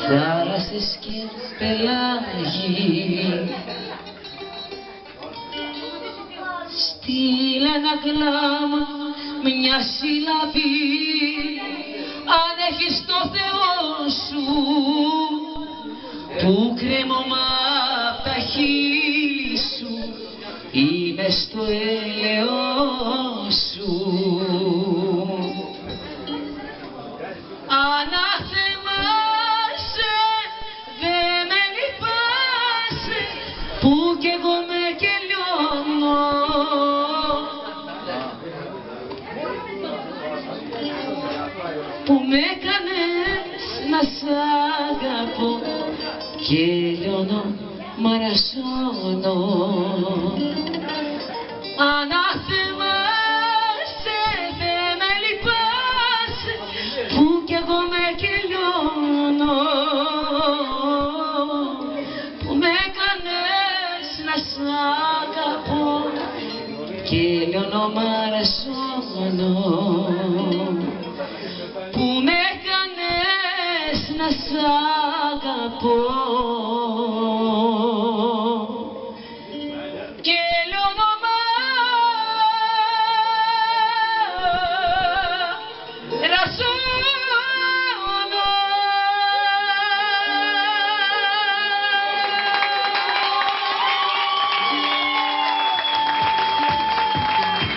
θάλασσες και πελάγι, στείλε ένα κλάμα, μια σύλλαβη, αν έχεις το Θεό σου, που κρέμωμα απ' τα χείλη σου είμαι στο έλεος σου. Αναθεμάσαι, δε με λυπάσαι, που κι εγώ με κελιώνω. Που με έκανες να σ' αγαπώ και λιώνω, μαραζώνω. Αναθεμάσαι, δε με λυπάσαι, που κι εγώ με κελιώνω. Που με έκανες να σ' αγαπώ και λιώνω, μαραζώνω. Που με έκανες να σ' αγαπώ